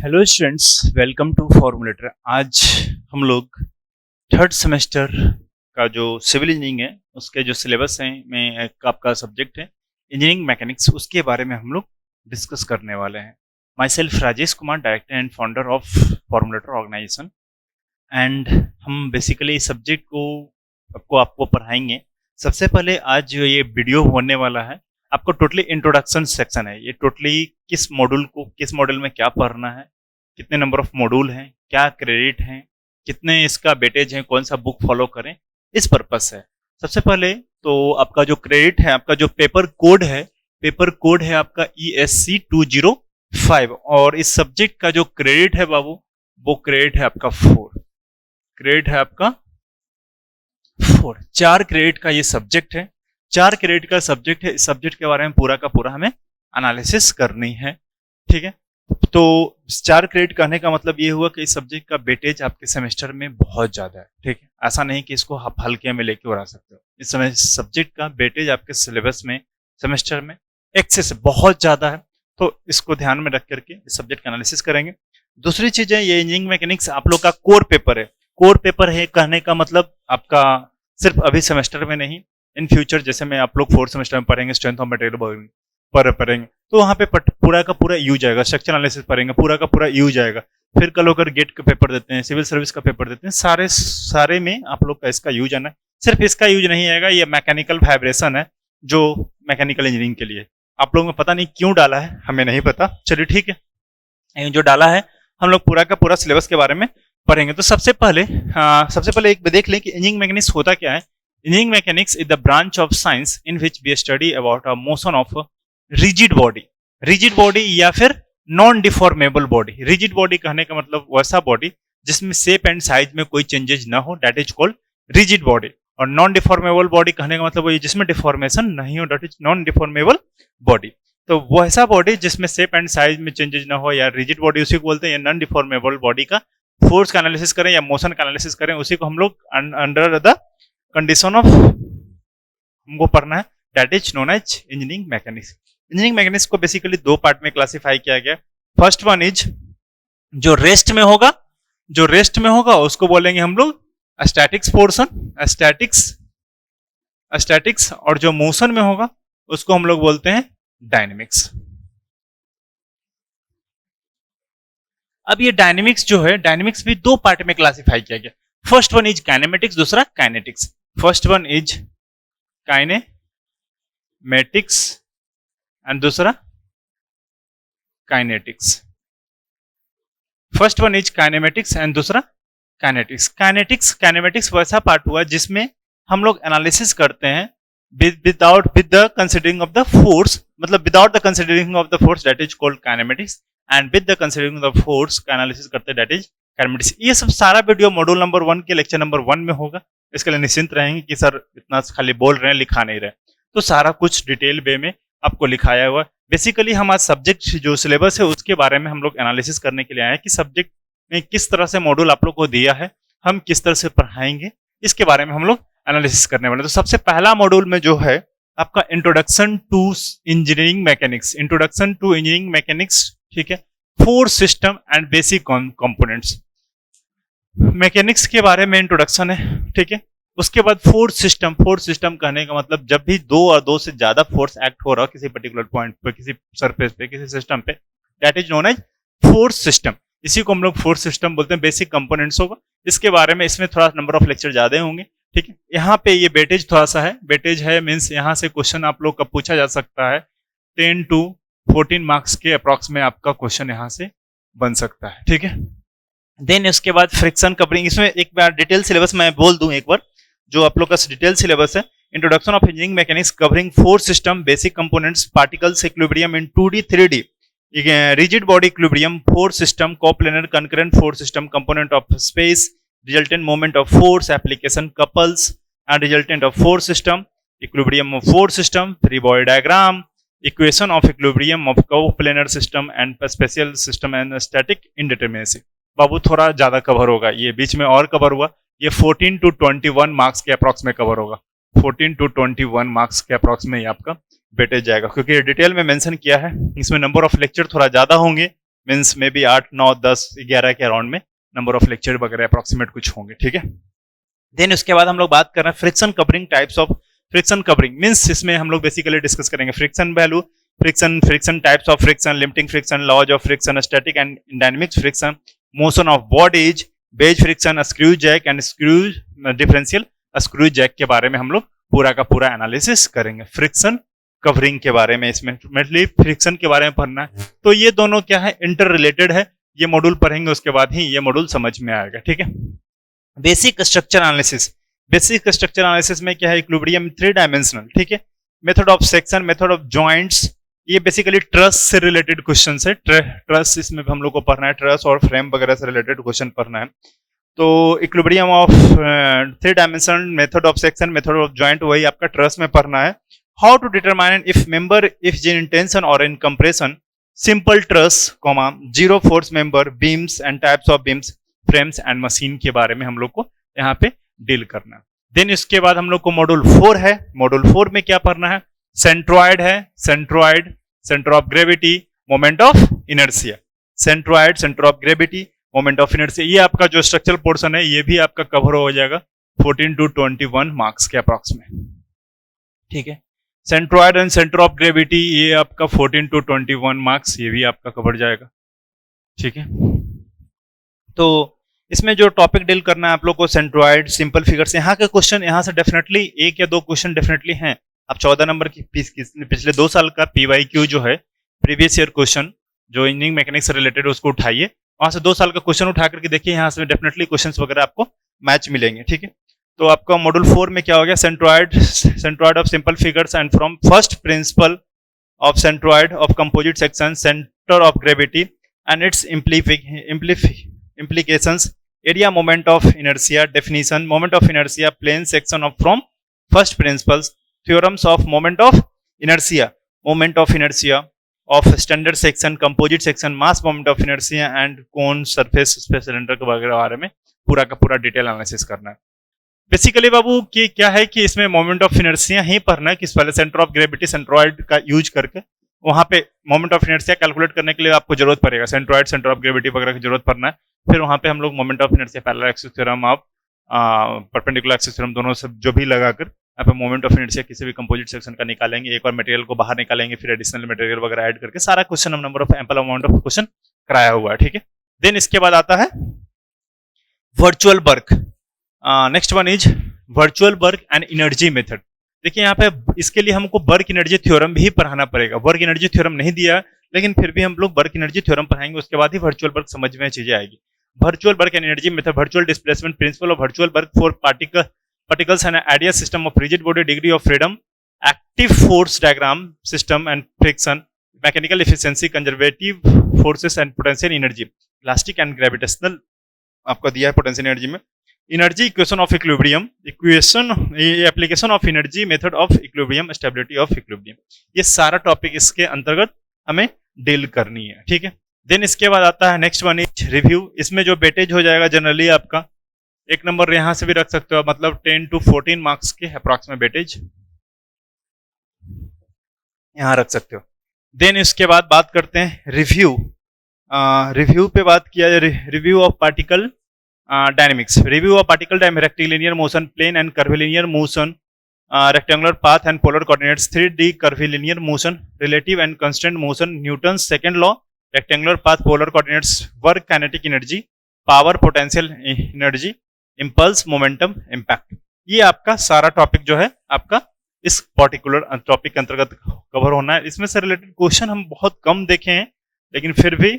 Hello students, welcome to Formulator. आज हम लोग थर्ड सेमेस्टर का जो सिविल इंजीनियरिंग है उसके जो सिलेबस हैं में एक आपका सब्जेक्ट है इंजीनियरिंग मैकेनिक्स, उसके बारे में हम लोग डिस्कस करने वाले हैं। Myself Rajesh Kumar, director and founder of Formulator organisation, and हम बेसिकली इस सब्जेक्ट को आपको पढ़ाएंगे। सबसे पहले आज जो ये वीडियो होने वाला है आपको टोटली इंट्रोडक्शन सेक्शन है। ये टोटली किस मॉड्यूल में क्या पढ़ना है, कितने नंबर ऑफ मॉड्यूल हैं, क्या क्रेडिट हैं, कितने इसका वेटेज है, कौन सा बुक फॉलो करें, इस पर्पस है। सबसे पहले तो आपका जो क्रेडिट है, आपका जो पेपर कोड है आपका ESC 205, और इस सब्जेक्ट का जो क्रेडिट है बाबू, वो क्रेडिट है आपका 4। क्रेडिट है आपका 4। 4 क्रेडिट का ये सब्जेक्ट है। 4 क्रेडिट का सब्जेक्ट है। इस सब्जेक्ट के बारे में पूरा का पूरा हमें एनालिसिस करनी है, ठीक है। तो 4 क्रेडिट कहने का मतलब ये हुआ कि इस सब्जेक्ट का वेटेज आपके सेमेस्टर में बहुत ज्यादा है, ठीक है। ऐसा नहीं कि इसको आप हल्के में लेके उड़ा सकते हो। इस समय सब्जेक्ट का वेटेज आपके सिलेबस में सेमेस्टर में एक्सेस बहुत ज्यादा है, तो इसको ध्यान में रख करके इस सब्जेक्ट का एनालिसिस करेंगे। दूसरी चीज है, ये इंजीनियरिंग मैकेनिक्स आप लोग का कोर पेपर है। कोर पेपर है कहने का मतलब आपका सिर्फ अभी सेमेस्टर में नहीं, इन फ्यूचर जैसे में आप लोग 4th सेमेस्टर में पढ़ेंगे, स्ट्रेंथ ऑफ मटेरियल पर पढ़ेंगे, तो वहाँ पे पूरा का पूरा यूज आएगा। स्ट्रक्चर एनालिसिस पढ़ेंगे, पूरा का पूरा यूज आएगा। फिर कल होकर गेट का पेपर देते हैं, सिविल सर्विस का पेपर देते हैं, सारे में आप लोग का इसका यूज आना है। सिर्फ इसका यूज नहीं आएगा, ये मैकेनिकल वाइब्रेशन है जो मैकेनिकल इंजीनियरिंग के लिए आप लोगों ने पता नहीं क्यों डाला है, हमें नहीं पता। चलिए ठीक है, जो डाला है हम लोग पूरा का पूरा सिलेबस के बारे में पढ़ेंगे। तो सबसे पहले एक देख लें कि इंजीनियरिंग मैकेनिक्स होता क्या है। Engineering mechanics is the branch of science in which we study about a motion of a rigid body या फिर non deformable body. Rigid body कहने का मतलब वैसा बॉडी जिसमें शेप एंड साइज में कोई चेंजेस ना हो, that is called rigid body. और नॉन डिफॉर्मेबल बॉडी कहने का मतलब वही जिसमें डिफॉर्मेशन नहीं हो, that is non deformable body. तो वैसा बॉडी जिसमें शेप एंड साइज में चेंजेस ना हो या रिजिड बॉडी, उसी को बोलते हैं। नॉन डिफॉर्मेबल बॉडी का फोर्स का एनालिसिस करें या मोशन का एनालिसिस करें, उसी को हम लोग अंडर द कंडीशन ऑफ हमको पढ़ना है, that is known as engineering mechanics. Engineering mechanics को बेसिकली 2 पार्ट में क्लासिफाई किया गया। फर्स्ट वन इज जो रेस्ट में होगा उसको बोलेंगे हम लोग स्टैटिक्स पोर्शन, स्टैटिक्स, और जो मोशन में होगा उसको हम लोग बोलते हैं डायनेमिक्स। अब ये डायनेमिक्स जो है, डायनेमिक्स भी 2 पार्ट में क्लासिफाई किया गया। फर्स्ट वन इज काइनेमेटिक्स, दूसरा kinetics. First one is kinematics and दूसरा kinetics. First one is kinematics and दूसरा काइनेटिक्स। काइनेमेटिक्स वैसा पार्ट हुआ जिसमें हम लोग एनालिसिस करते हैं with the considering of the force, मतलब without the considering of the force, that is called kinematics, and with the considering of the force का एनालिसिस करते हैं, दैट इज काइनेमेटिक्स। ये सब सारा वीडियो मॉड्यूल नंबर 1 के लेक्चर नंबर 1 में होगा। इसके लिए निश्चिंत रहेंगे कि सर इतना खाली बोल रहे हैं, लिखा नहीं रहे। तो सारा कुछ डिटेल वे में आपको लिखाया हुआ। बेसिकली हम आज सब्जेक्ट जो सिलेबस है उसके बारे में हम लोग एनालिसिस करने के लिए आए हैं कि सब्जेक्ट में किस तरह से मॉड्यूल आप लोग को दिया है, हम किस तरह से पढ़ाएंगे, इसके बारे में हम लोग एनालिसिस करने वाले। तो सबसे पहला मॉड्यूल में जो है आपका इंट्रोडक्शन टू इंजीनियरिंग मैकेनिक्स, ठीक है। Force system and basic components, mechanics के बारे में इंट्रोडक्शन है, ठीक है। उसके बाद फोर्स सिस्टम कहने का मतलब जब भी 2 और 2 से ज्यादा फोर्स एक्ट हो रहा हो किसी पर्टिकुलर पॉइंट पे, किसी सरफेस पे, किसी सिस्टम पे, that is known as force system. इसी को हम लोग फोर्स सिस्टम बोलते हैं। बेसिक कंपोनेंट्स होगा, इसके बारे में इसमें थोड़ा नंबर ऑफ लेक्चर ज्यादा होंगे, ठीक है। यहाँ पे ये वेटेज थोड़ा सा है, वेटेज है मीन्स यहाँ से क्वेश्चन आप लोग का पूछा जा सकता है। 10 to 14 मार्क्स के अप्रॉक्स में आपका क्वेश्चन यहाँ से बन सकता है, ठीक है। देन उसके बाद फ्रिक्शन कवरिंग, इसमें एक बार डिटेल सिलेबस मैं बोल दूं एक बार, जो आप लोग का डिटेल सिलेबस है। Introduction of engineering mechanics covering force system, basic components, particles equilibrium in 2D 3D, rigid body equilibrium, force system, coplanar concurrent force system, component of space, resultant moment of force, application, couples and resultant of force system, equilibrium of force system, free body diagram, equation of equilibrium of coplanar system and special system and static indeterminacy. बाबू थोड़ा ज्यादा cover होगा, ये बीच में और cover हुआ, ये 14 to 21 marks के अप्रॉक्स में कवर होगा। 14 to 21 मार्क्स के अप्रॉक्स में आपका वेटेज जाएगा, क्योंकि डिटेल में मेंशन किया है। इसमें नंबर ऑफ लेक्चर थोड़ा ज्यादा होंगे, मीन्स मे बी 8, 9, 10, 11 के अराउंड में नंबर ऑफ लेक्चर वगैरह अप्रोक्सीमेट कुछ होंगे, ठीक है। देन उसके बाद हम लोग बात कर रहे हैं friction covering types of friction covering, means इसमें हम लोग बेसिकली डिस्कस करेंगे friction value, friction types of friction, limiting friction, laws of friction, static and dynamics friction, motion of bodies, wedge friction, screw jack and screw differential screw jack के बारे में हम लोग पूरा का पूरा एनालिसिस करेंगे। फ्रिक्शन कवरिंग के बारे में इसमें मेनली फ्रिक्शन के बारे में पढ़ना है। तो ये दोनों क्या है, इंटर रिलेटेड है। ये मॉड्यूल पढ़ेंगे उसके बाद ही ये मॉड्यूल समझ में आएगा, ठीक है। Basic structure analysis, basic structure analysis में क्या है, इक्विलिब्रियम 3 डायमेंशनल, ठीक है। Method of section, method of joints, ये बेसिकली ट्रस से रिलेटेड क्वेश्चन है। ट्रस इसमें हम लोग को पढ़ना है, ट्रस और फ्रेम वगैरह से रिलेटेड क्वेश्चन पढ़ना है। तो equilibrium of 3 dimensional, method of section, method of joint, वही आपका ट्रस में पढ़ना है। How to determine if member if in tension और in compression, simple truss, zero force member, beams and types of beams, frames and machine के बारे में हम लोग को यहाँ पे डील करना है। देन इसके बाद हम लोग को मॉड्यूल 4 है। मॉड्यूल 4 में क्या पढ़ना है, सेंट्रॉइड है, centroid, centre of gravity, moment of inertia, centroid, centre of gravity, moment of inertia. ये आपका जो स्ट्रक्चरल पोर्शन है ये भी आपका कवर हो जाएगा 14 to 21 मार्क्स के अप्रॉक्सीमेट, ठीक है। Centroid and centre of gravity ये आपका 14 to 21 मार्क्स, ये भी आपका कवर जाएगा, ठीक है। तो इसमें जो टॉपिक डील करना है आप लोग को, सेंट्रॉइड, सिंपल फिगर्स, यहाँ के क्वेश्चन यहाँ से डेफिनेटली 1 या 2 क्वेश्चन डेफिनेटली हैं। अब 14 नंबर की पिछले 2 साल का PYQ जो है, प्रीवियस ईयर क्वेश्चन जो इंजीनियरिंग मैकेनिक्स से रिलेटेड, उसको उठाइए, वहां से 2 साल का क्वेश्चन उठा करके देखिए, यहाँ से डेफिनेटली क्वेश्चंस वगैरह आपको मैच मिलेंगे, ठीक है। तो आपका मॉड्यूल 4 में क्या हो गया, centroid, centroid of simple figures and from first principle of centroid of composite section, centre of gravity and it's implications, area moment of inertia, definition, moment of inertia, plane section of from first principles, theorems of moment of inertia of standard section, composite section, mass moment of inertia and cone, surface, space cylinder के वगैरह बारे में पूरा का पूरा detail analysis करना है। Basically बाबू कि क्या है कि इसमें मोमेंट ऑफ इनर्शिया ही पढ़ना है कि पहले सेंटर ऑफ ग्रेविटी सेंट्रॉइड का यूज करके वहां पे मोमेंट ऑफ इनर्शिया कैलकुलेट करने के लिए आपको जरूरत पड़ेगा, सेंट्रॉइड, सेंटर ऑफ ग्रेविटी वगैरह की जरूरत पड़ना है। फिर वहां पे हम लोग moment of inertia, parallel axis theorem, आप परपेंडिकुलर एक्सिस थ्योरम, दोनों सब जो भी लगाकर यहाँ पे मोमेंट ऑफ इनर्शिया किसी भी कंपोजिट सेक्शन का निकालेंगे, एक बार मटेरियल को बाहर निकालेंगे, फिर एडिशनल मटेरियल वगैरह ऐड करके सारा क्वेश्चन हम number of ample amount of question कराया हुआ है, ठीक है। देन इसके बाद आता है virtual work. Next one is virtual work and energy method. देखिए यहाँ पे इसके लिए हमको वर्क एनर्जी थ्योरम भी पढ़ाना पड़ेगा। वर्क एनर्जी थ्योरम नहीं दिया, लेकिन फिर भी हम लोग वर्क एनर्जी थ्योरम पढ़ाएंगे, उसके बाद ही वर्चुअल वर्क समझ में चीजें आएगी। Virtual work and energy method, virtual displacement, principle of virtual work for particles and ideal system of rigid body, degree of freedom, active force diagram system and friction, mechanical efficiency, conservative forces and potential energy, elastic and gravitational आपका दिया है potential energy में। Energy equation of equilibrium, equation application of energy, method of equilibrium, stability of equilibrium, ये सारा topic इसके अंतर्गत हमें deal करनी है, ठीक है। देन इसके बाद आता है नेक्स्ट वन इज रिव्यू। इसमें जो वेटेज हो जाएगा जनरली आपका 1 नंबर यहां से भी रख सकते हो, मतलब 10 to 14 मार्क्स के अप्रॉक्सीमेट वेटेज यहां रख सकते हो। देन इसके बाद बात करते हैं रिव्यू। रिव्यू पे बात किया जाए, review of particle dynamics, review of particle rectilinear motion, plane and curvilinear motion, rectangular path and polar coordinates, 3D curvilinear motion, relative and constant motion, Newton second law, rectangular path, polar coordinates, work, kinetic energy, power, potential energy, impulse, momentum, impact. ये आपका सारा topic जो है आपका इस particular topic के अंतर्गत cover होना है। इसमें से रिलेटेड क्वेश्चन हम बहुत कम देखे हैं, लेकिन फिर भी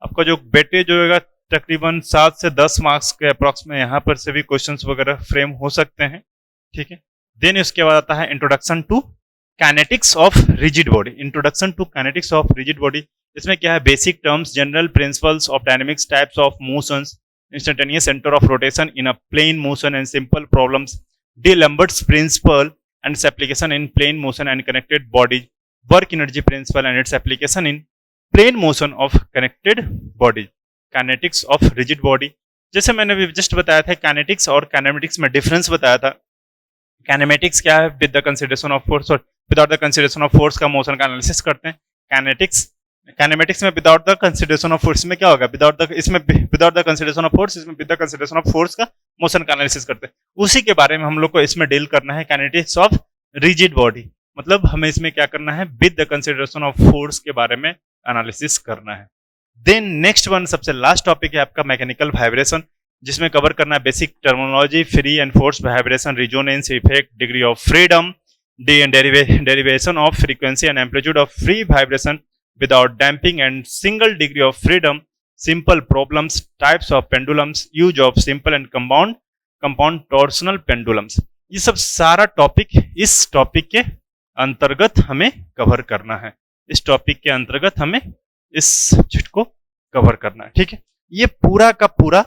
आपका जो वेटेज जो होगा तकरीबन 7 से 10 मार्क्स के अप्रॉक्स में यहाँ पर से भी क्वेश्चंस वगैरह फ्रेम हो सकते हैं, ठीक है। देन इसके बाद आता है introduction to kinetics of rigid body. Introduction to kinetics of rigid body, इसमें क्या है, basic terms, general principles of dynamics, types of motions, instantaneous center of rotation in a plane motion and simple problems, D'Alembert's principle and its application in plane motion and connected bodies, work energy principle and its application in plane motion of connected bodies, kinetics of rigid body। जैसे मैंने भी just बताया था kinetics और kinematics में difference बताया था। Kinematics क्या है, with the consideration of force और without the consideration of force का मोशन का एनालिसिस करते हैं। काइनेटिक्स काइनेमेटिक्स में without the consideration of force में क्या होगा, without the consideration of force, इसमें with the consideration of force का मोशन का एनालिसिस करते हैं। उसी के बारे में हम लोग को इसमें डील करना है, काइनेटिक्स ऑफ रिजिड बॉडी। मतलब हमें इसमें क्या करना है, with the consideration of force के बारे में एनालिसिस करना है। देन नेक्स्ट वन, सबसे लास्ट टॉपिक है आपका मैकेनिकल वाइब्रेशन, जिसमें कवर करना है basic terminology, free and force vibration, resonance effect, degree of freedom, derivation of frequency and amplitude of free vibration without damping and single degree of freedom, simple problems, types of pendulums, use of simple and compound torsional pendulums। ये सब सारा topic इस topic के अंतर्गत हमें cover करना है, इस टॉपिक के अंतर्गत हमें इस चीज को कवर करना है, ठीक है। ये पूरा का पूरा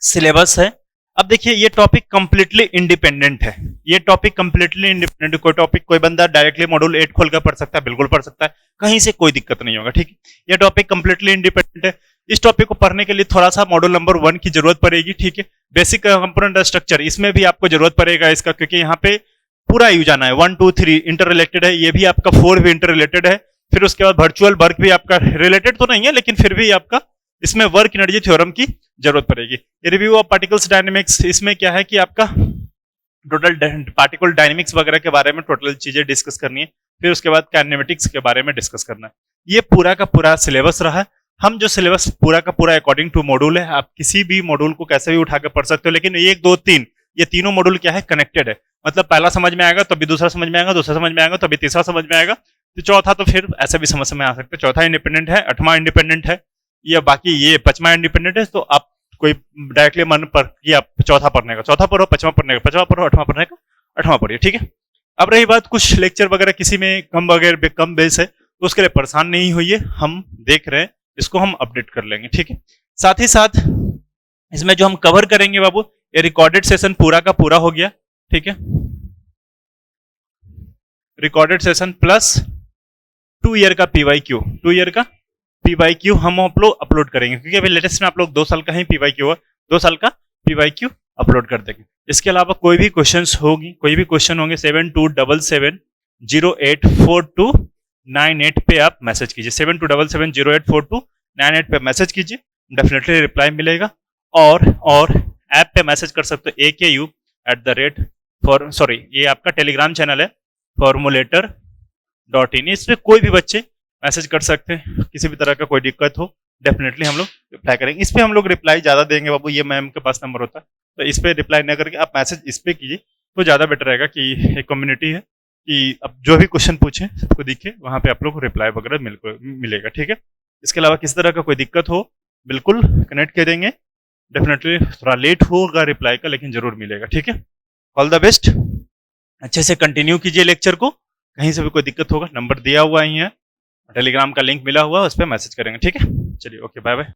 सिलेबस है। अब देखिए ये टॉपिक कंप्लीटली इंडिपेंडेंट है, ये टॉपिक कंप्लीटली इंडिपेंडेंट है। कोई टॉपिक कोई बंदा डायरेक्टली मॉड्यूल 8 खोलकर पढ़ सकता है, बिल्कुल पढ़ सकता है, कहीं से कोई दिक्कत नहीं होगा, ठीक है। ये टॉपिक कंप्लीटली इंडिपेंडेंट है। इस टॉपिक को पढ़ने के लिए थोड़ा सा मॉड्यूल नंबर 1 की जरूरत पड़ेगी, ठीक है। बेसिक कंपोनेंट स्ट्रक्चर, इसमें भी आपको जरूरत पड़ेगा इसका, क्योंकि यहाँ पे पूरा यूज आना है। 1 2 3 इंटर रिलेटेड है, ये भी आपका 4 भी इंटर रिलेटेड है। फिर उसके बाद वर्चुअल वर्क भी आपका रिलेटेड तो नहीं है, लेकिन फिर भी आपका इसमें वर्क एनर्जी थ्योरम की जरूरत पड़ेगी। ये रिव्यू ऑफ पार्टिकल्स डायनेमिक्स, इसमें क्या है कि आपका टोटल पार्टिकल डायनेमिक्स वगैरह के बारे में टोटल चीजें डिस्कस करनी है। फिर उसके बाद काइनेमेटिक्स के बारे में डिस्कस करना है। ये पूरा का पूरा सिलेबस रहा है। हम जो सिलेबस पूरा का पूरा अकॉर्डिंग टू मॉड्यूल है, आप किसी भी मॉड्यूल को कैसे भी उठाकर पढ़ सकते हो, लेकिन 1 2 3 ये तीनों मॉड्यूल क्या है, कनेक्टेड है। मतलब पहला समझ में आएगा तभी दूसरा समझ में आएगा, दूसरा समझ में आएगा तभी तीसरा समझ में आएगा, तो चौथा तो फिर ऐसे भी समझ में आ सकते हैं। चौथा इंडिपेंडेंट है, 8वां इंडिपेंडेंट है, या बाकी ये 5वां इंडिपेंडेंट है। तो आप कोई डायरेक्टली मन पर कि आप चौथा पढ़ने का चौथा पढ़ो, 5वां पढ़ने का 5वां पढ़ो, 8वां पढ़ने का 8वां पढ़िए, ठीक है। अब रही बात कुछ लेक्चर वगैरह किसी में कम वगैरह कम बेस है, तो उसके लिए परेशान नहीं होइए, हम देख रहे हैं, इसको हम अपडेट कर लेंगे, ठीक है। साथ ही साथ इसमें जो हम कवर करेंगे बाबू, ये रिकॉर्डेड सेशन पूरा का पूरा हो गया, ठीक है। रिकॉर्डेड सेशन प्लस 2 ईयर का PYQ, 2 ईयर का PYQ हम अपलोड करेंगे, क्योंकि अभी लेटेस्ट में आप लोग 2 साल का ही PYQ है, 2 साल का PYQ अपलोड कर देंगे। इसके अलावा कोई भी क्वेश्चंस होगी, कोई भी क्वेश्चन होंगे 7277084298 पे आप मैसेज कीजिए, 7277084298 पे मैसेज कीजिए, डेफिनेटली रिप्लाई मिलेगा। और ऐप पे मैसेज कर सकते हो AKU@, ये आपका टेलीग्राम चैनल है formulator.in, इस पे कोई भी बच्चे मैसेज कर सकते हैं, किसी भी तरह का कोई दिक्कत हो डेफिनेटली हम लोग रिप्लाई करेंगे। इस पे हम लोग रिप्लाई ज्यादा देंगे बाबू, ये मैम के पास नंबर होता है, तो इस पे रिप्लाई न करके आप मैसेज इस पे कीजिए, तो ज्यादा बेटर रहेगा कि एक कम्युनिटी है कि अब जो भी क्वेश्चन पूछे सबको दिखे, वहां पे आप लोग को रिप्लाई वगैरह मिलेगा, ठीक है। इसके अलावा किसी तरह का कोई दिक्कत हो बिल्कुल कनेक्ट कर देंगे, डेफिनेटली थोड़ा लेट होगा रिप्लाई का, लेकिन जरूर मिलेगा, ठीक है। ऑल द बेस्ट, अच्छे से कंटिन्यू कीजिए लेक्चर को, कहीं से भी कोई दिक्कत होगा नंबर दिया हुआ ही है, टेलीग्राम का लिंक मिला हुआ है, उस पर मैसेज करेंगे, ठीक है। चलिए ओके, बाय बाय।